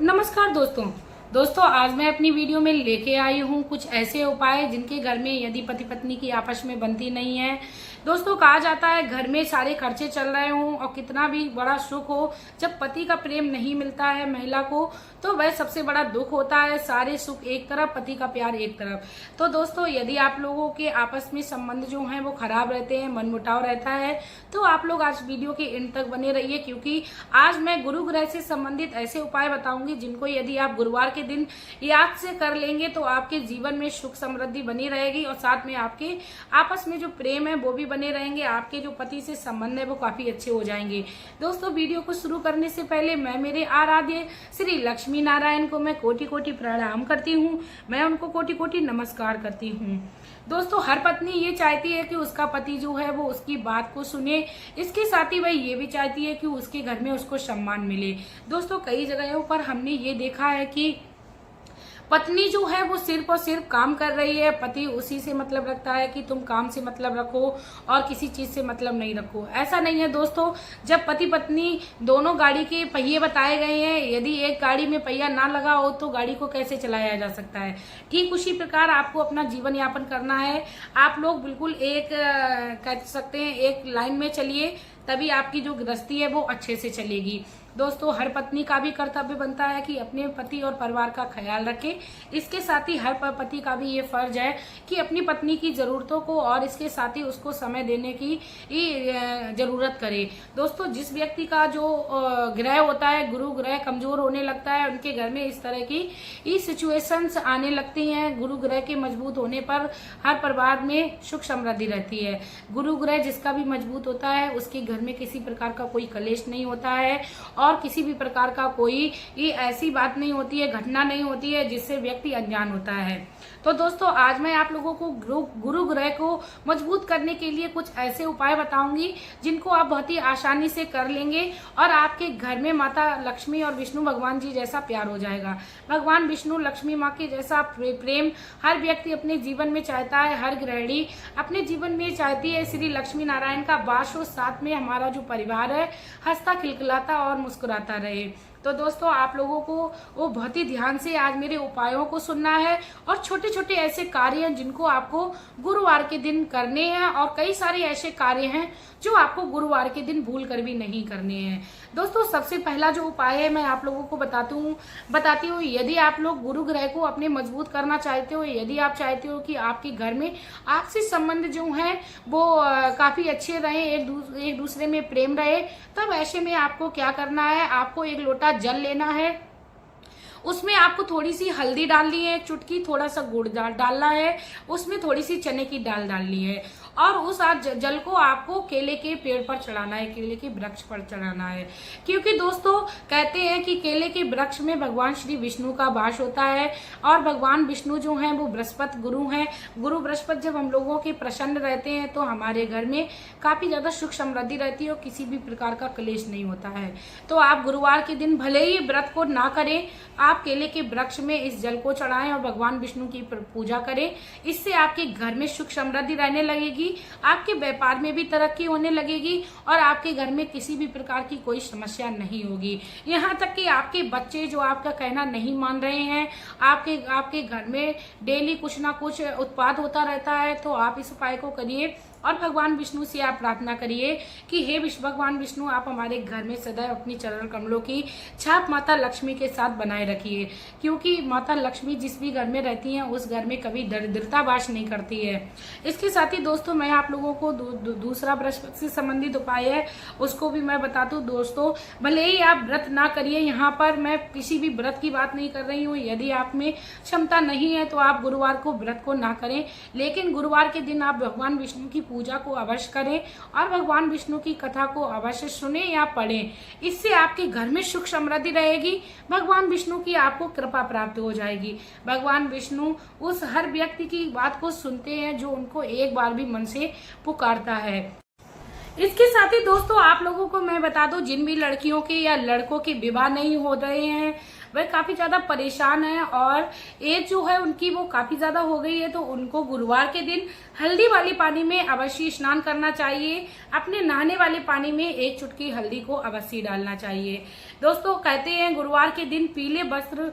नमस्कार दोस्तों आज मैं अपनी वीडियो में लेके आई हूँ कुछ ऐसे उपाय जिनके घर में यदि पति पत्नी की आपस में बनती नहीं है। दोस्तों कहा जाता है घर में सारे खर्चे चल रहे हों और कितना भी बड़ा सुख हो, जब पति का प्रेम नहीं मिलता है महिला को तो वह सबसे बड़ा दुख होता है। सारे सुख एक तरफ, पति का प्यार एक तरफ। तो दोस्तों यदि आप लोगों के आपस में संबंध जो हैं वो खराब रहते हैं, मनमुटाव रहता है, तो आप लोग आज वीडियो के एंड तक बने रहिए, क्योंकि आज मैं गुरु ग्रह से संबंधित ऐसे उपाय बताऊंगी जिनको यदि आप गुरुवार के दिन याद से कर लेंगे तो आपके जीवन में सुख समृद्धि बनी रहेगी और साथ में आपके आपस में जो प्रेम है वो भी बने रहेंगे। आपके जो पति से संबंध है वो काफी अच्छे हो जाएंगे। दोस्तों वीडियो को शुरू करने से पहले मैं मेरे आराध्य श्री लक्ष्मी नारायण को मैं कोटि कोटि प्रणाम करती हूँ, मैं उनको कोटि कोटि नमस्कार करती हूँ। दोस्तों हर पत्नी ये चाहती है कि उसका पति जो है वो उसकी बात को सुने, इसके साथ ही वह ये भी चाहती है कि उसके घर में उसको सम्मान मिले। दोस्तों कई जगहों पर हमने ये देखा है कि पत्नी जो है वो सिर्फ और सिर्फ काम कर रही है, पति उसी से मतलब रखता है कि तुम काम से मतलब रखो और किसी चीज से मतलब नहीं रखो। ऐसा नहीं है दोस्तों, जब पति पत्नी दोनों गाड़ी के पहिए बताए गए हैं, यदि एक गाड़ी में पहिया ना लगा हो तो गाड़ी को कैसे चलाया जा सकता है। ठीक उसी प्रकार आपको अपना जीवन यापन करना है। आप लोग बिल्कुल एक कह सकते हैं एक लाइन में चलिए, तभी आपकी जो गृहस्थी है वो अच्छे से चलेगी। दोस्तों हर पत्नी का भी कर्तव्य बनता है कि अपने पति और परिवार का ख्याल रखे। इसके साथ ही हर पति का भी ये फर्ज है कि अपनी पत्नी की जरूरतों को और इसके साथ ही उसको समय देने की जरूरत करे। दोस्तों जिस व्यक्ति का जो ग्रह होता है, गुरु ग्रह कमजोर होने लगता है, उनके घर में इस तरह की सिचुएशंस आने लगती हैं। गुरु ग्रह के मजबूत होने पर हर परिवार में सुख समृद्धि रहती है। गुरु ग्रह जिसका भी मजबूत होता है उसके घर में किसी प्रकार का कोई कलेश नहीं होता है और किसी भी प्रकार का कोई ऐसी बात नहीं होती है, घटना नहीं होती है जिससे व्यक्ति अनजान होता है। तो दोस्तों आज मैं आप लोगों को गुरु ग्रह को मजबूत करने के लिए कुछ ऐसे उपाय बताऊंगी जिनको आप बहुत ही आसानी से कर लेंगे और आपके घर में माता लक्ष्मी और विष्णु भगवान जी जैसा प्यार हो जाएगा। भगवान विष्णु लक्ष्मी माँ के जैसा प्रेम हर व्यक्ति अपने जीवन में चाहता है, हर गृहिणी अपने जीवन में चाहती है श्री लक्ष्मी नारायण का वास हो, साथ में हमारा जो परिवार है हंसता खिलखिलाता और मुस्कुराता रहे। तो दोस्तों आप लोगों को वो बहुत ही ध्यान से आज मेरे उपायों को सुनना है और छोटे छोटे ऐसे कार्य हैं जिनको आपको गुरुवार के दिन करने हैं और कई सारे ऐसे कार्य हैं जो आपको गुरुवार के दिन भूल कर भी नहीं करने हैं। दोस्तों सबसे पहला जो उपाय है मैं आप लोगों को बताती हूँ। यदि आप लोग गुरु ग्रह को अपने मजबूत करना चाहते हो, यदि आप चाहते हो कि आपके घर में आपसी संबंध जो है वो काफी अच्छे रहे, एक दूसरे में प्रेम रहे, तब ऐसे में आपको क्या करना है, आपको एक लोटा जल लेना है, उसमें आपको थोड़ी सी हल्दी डालनी है, चुटकी थोड़ा सा गुड़ डालना है, उसमें थोड़ी सी चने की दाल डालनी है और उस जल को आपको केले के पेड़ पर चढ़ाना है, केले के वृक्ष पर चढ़ाना है। क्योंकि दोस्तों कहते हैं कि केले के वृक्ष में भगवान श्री विष्णु का वास होता है और भगवान विष्णु जो हैं वो बृहस्पति गुरु हैं। गुरु बृहस्पति जब हम लोगों के प्रसन्न रहते हैं तो हमारे घर में काफी ज्यादा सुख समृद्धि रहती है और किसी भी प्रकार का क्लेश नहीं होता है। तो आप गुरुवार के दिन भले ही व्रत को ना करें, आप केले के वृक्ष में इस जल को चढ़ाएं और भगवान विष्णु की पूजा करें। इससे आपके घर में सुख समृद्धि रहने लगेगी, आपके व्यापार में भी तरक्की होने लगेगी और आपके घर में किसी भी प्रकार की कोई समस्या नहीं होगी। यहाँ तक कि आपके बच्चे जो आपका कहना नहीं मान रहे हैं, आपके घर में डेली कुछ ना कुछ उत्पाद होता रहता है, तो आप इस उपाय को करिए और भगवान विष्णु से आप प्रार्थना करिए कि हे भगवान विष्णु आप हमारे घर में सदैव अपनी चरण कमलों की छाप माता लक्ष्मी के साथ बनाए रखिए। क्योंकि माता लक्ष्मी जिस भी घर में रहती हैं उस घर में कभी दरिद्रता वास नहीं करती है। इसके साथ ही दोस्तों मैं आप लोगों को दूसरा बृहस्पति से संबंधित उपाय है उसको भी मैं बता दूं। दोस्तों भले ही आप व्रत ना करिए, यहाँ पर मैं किसी भी व्रत की बात नहीं कर रही हूँ। यदि आप में क्षमता नहीं है तो आप गुरुवार को व्रत को ना करें, लेकिन गुरुवार के दिन आप भगवान विष्णु की पूजा को अवश्य करें और भगवान विष्णु की कथा को अवश्य सुने या पढ़ें। इससे आपके घर में सुख समृद्धि रहेगी, भगवान विष्णु की आपको कृपा प्राप्त हो जाएगी। भगवान विष्णु उस हर व्यक्ति की बात को सुनते हैं जो उनको एक बार भी मन से पुकारता है। इसके साथ ही दोस्तों आप लोगों को मैं बता दूं, जिन भी लड़कियों के या लड़कों के विवाह नहीं हो रहे हैं, वह काफी ज्यादा परेशान है और एज जो है उनकी वो काफी ज्यादा हो गई है। तो उनको गुरुवार के दिन हल्दी वाले पानी में अवश्य स्नान करना चाहिए। अपने नहाने वाले पानी में 1 चुटकी हल्दी को अवश्य डालना चाहिए। दोस्तों कहते हैं गुरुवार के दिन पीले वस्त्र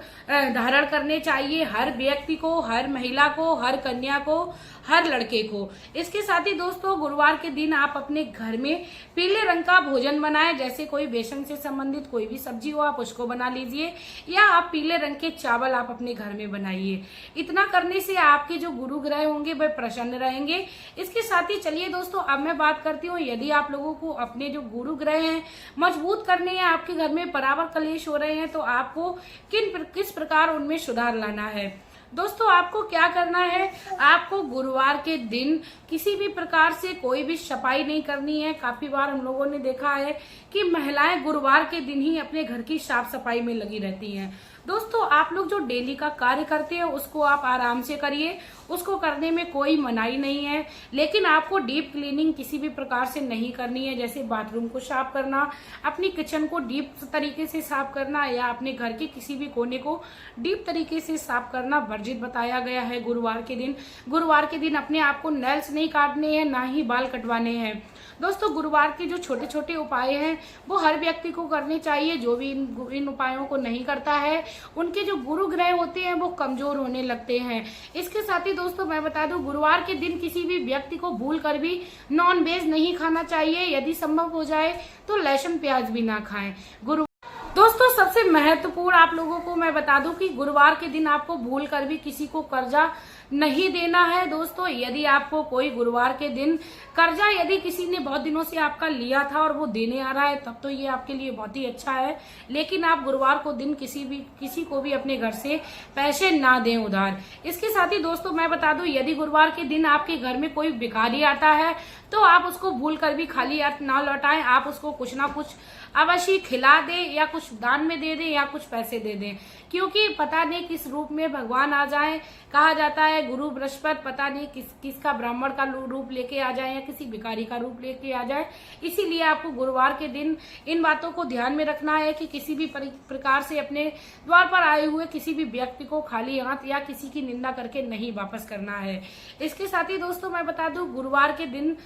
धारण करने चाहिए हर व्यक्ति को, हर महिला को, हर कन्या को, हर लड़के को। इसके साथ ही दोस्तों गुरुवार के दिन आप अपने घर में पीले रंग का भोजन बनाएं, जैसे कोई बेसन से संबंधित कोई भी सब्जी हो आप उसको बना लीजिए, या आप पीले रंग के चावल आप अपने घर में बनाइए। इतना करने से आपके जो गुरु ग्रह होंगे वह प्रसन्न रहेंगे। इसके साथ ही चलिए दोस्तों अब मैं बात करती हूँ, यदि आप लोगों को अपने जो गुरु ग्रह हैं मजबूत करने हैं, आपके घर में बराबर कलेश हो रहे हैं, तो आपको किस प्रकार उनमें सुधार लाना है। दोस्तों आपको क्या करना है, आपको गुरुवार के दिन किसी भी प्रकार से कोई भी सफाई नहीं करनी है। काफी बार हम लोगों ने देखा है कि महिलाएं गुरुवार के दिन ही अपने घर की साफ सफाई में लगी रहती हैं। दोस्तों आप लोग जो डेली का कार्य करते हैं उसको आप आराम से करिए, उसको करने में कोई मनाही नहीं है, लेकिन आपको डीप क्लीनिंग किसी भी प्रकार से नहीं करनी है। जैसे बाथरूम को साफ करना, अपनी किचन को डीप तरीके से साफ करना, या अपने घर के किसी भी कोने को डीप तरीके से साफ करना वर्जित बताया गया है गुरुवार के दिन। गुरुवार के दिन अपने आप को नेल्स नहीं काटने हैं, ना ही बाल कटवाने हैं। दोस्तों गुरुवार के जो छोटे छोटे उपाय हैं वो हर व्यक्ति को करने चाहिए। जो भी इन उपायों को नहीं करता है उनके जो गुरु ग्रह होते हैं वो कमजोर होने लगते हैं। इसके साथ ही दोस्तों मैं बता दूं गुरुवार के दिन किसी भी व्यक्ति को भूल कर भी नॉन वेज नहीं खाना चाहिए। यदि संभव हो जाए तो लहसुन प्याज भी ना खाएं। दोस्तों सबसे महत्वपूर्ण आप लोगों को मैं बता दूं कि गुरुवार के दिन आपको भूल कर भी किसी को कर्जा नहीं देना है। दोस्तों यदि आपको कोई गुरुवार के दिन कर्जा यदि किसी ने बहुत दिनों से आपका लिया था और वो देने आ रहा है तब तो ये आपके लिए बहुत ही अच्छा है, लेकिन आप गुरुवार को दिन किसी को भी अपने घर से पैसे ना दें उधार। इसके साथ ही दोस्तों मैं बता दूं यदि गुरुवार के दिन आपके घर में कोई भिखारी आता है तो आप उसको भूल कर भी खाली हाथ ना लौटाएं। आप उसको कुछ ना कुछ अवश्य खिला दें, या कुछ दान में दे दें, या कुछ पैसे दे दें, क्योंकि पता नहीं किस रूप में भगवान आ जाए। कहा जाता है गुरु बृहस्पति पता नहीं किसका ब्राह्मण का रूप लेके आ जाए या किसी भिखारी का रूप लेके आ जाए। इसीलिए आपको गुरुवार के दिन इन बातों को ध्यान में रखना है कि किसी भी प्रकार से अपने द्वार पर आए हुए किसी भी व्यक्ति को खाली हाथ या किसी की निंदा करके नहीं वापस करना है। इसके साथ ही दोस्तों मैं बता दूं गुरुवार के दिन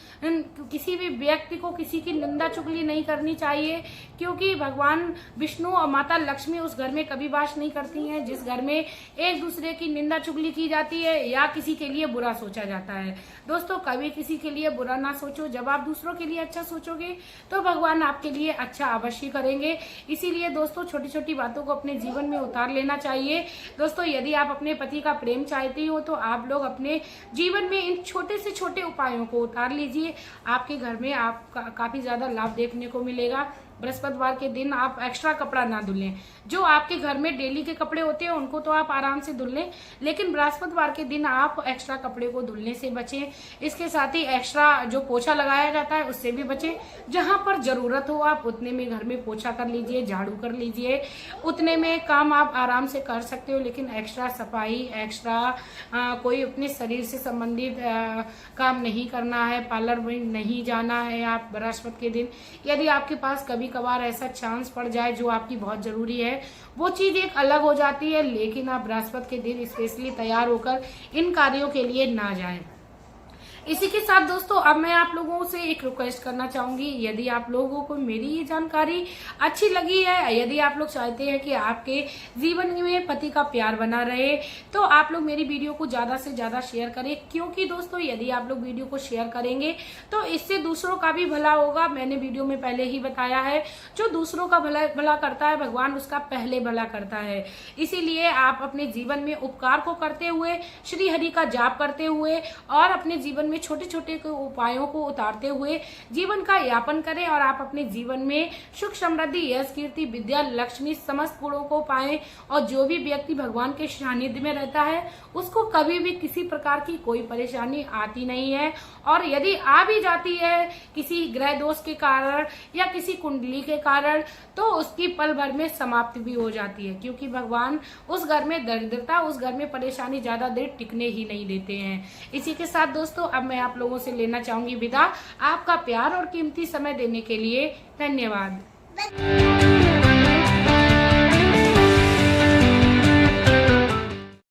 किसी भी व्यक्ति को किसी की निंदा चुगली नहीं करनी चाहिए, क्योंकि भगवान विष्णु और माता लक्ष्मी उस घर में कभी वास नहीं करती हैं जिस घर में एक दूसरे की निंदा चुगली की जाती है या किसी के लिए बुरा सोचा जाता है। दोस्तों कभी किसी के लिए बुरा ना सोचो। जब आप दूसरों के लिए अच्छा सोचोगे तो भगवान आपके लिए अच्छा अवश्य करेंगे। इसीलिए दोस्तों छोटी छोटी बातों को अपने जीवन में उतार लेना चाहिए। दोस्तों यदि आप अपने पति का प्रेम चाहती हो तो आप लोग अपने जीवन में इन छोटे से छोटे उपायों को उतार लीजिए। आपके घर में आप काफी ज्यादा लाभ देखने को मिलेगा। बृहस्पतिवार के दिन आप एक्स्ट्रा कपड़ा ना धुलें। जो आपके घर में डेली के कपड़े होते हैं उनको तो आप आराम से धुल लें, लेकिन बृहस्पतिवार के दिन आप एक्स्ट्रा कपड़े को धुलने से बचें। इसके साथ ही एक्स्ट्रा जो पोछा लगाया जाता है उससे भी बचें। जहां पर जरूरत हो आप उतने में घर में पोछा कर लीजिए, झाड़ू कर लीजिए, उतने में काम आप आराम से कर सकते हो। लेकिन एक्स्ट्रा सफाई, एक्स्ट्रा कोई अपने शरीर से संबंधित काम नहीं करना है, पार्लर में नहीं जाना है आप बृहस्पति के दिन। यदि आपके पास कभी कभार ऐसा चांस पड़ जाए जो आपकी बहुत जरूरी है, वो चीज एक अलग हो जाती है, लेकिन आप बृहस्पति के दिन स्पेशली तैयार होकर इन कार्यों के लिए ना जाएं। इसी के साथ दोस्तों अब मैं आप लोगों से एक रिक्वेस्ट करना चाहूंगी, यदि आप लोगों को मेरी ये जानकारी अच्छी लगी है, यदि आप लोग चाहते हैं कि आपके जीवन में पति का प्यार बना रहे, तो आप लोग मेरी वीडियो को ज्यादा से ज्यादा शेयर करें। क्योंकि दोस्तों यदि आप लोग वीडियो को शेयर करेंगे तो इससे दूसरों का भी भला होगा। मैंने वीडियो में पहले ही बताया है, जो दूसरों का भला करता है भगवान उसका पहले भला करता है। इसीलिए आप अपने जीवन में उपकार को करते हुए, श्री हरि का जाप करते हुए और अपने जीवन में छोटे छोटे उपायों को उतारते हुए जीवन का यापन करें, और आप अपने जीवन में सुख, समृद्धि, यश, कीर्ति, विद्या, लक्ष्मी समस्त गुणों को पाएं। और जो भी व्यक्ति भगवान के सानिध्य में रहता है उसको कभी भी किसी प्रकार की कोई परेशानी आती नहीं है, और यदि आ भी जाती है किसी ग्रह दोष के कारण या किसी कुंडली के कारण तो उसकी पल भर में समाप्ति भी हो जाती है, क्योंकि भगवान उस घर में दरिद्रता, उस घर में परेशानी ज्यादा देर टिकने ही नहीं देते हैं। इसी के साथ दोस्तों अब मैं आप लोगों से लेना चाहूंगी विदा। आपका प्यार और कीमती समय देने के लिए धन्यवाद।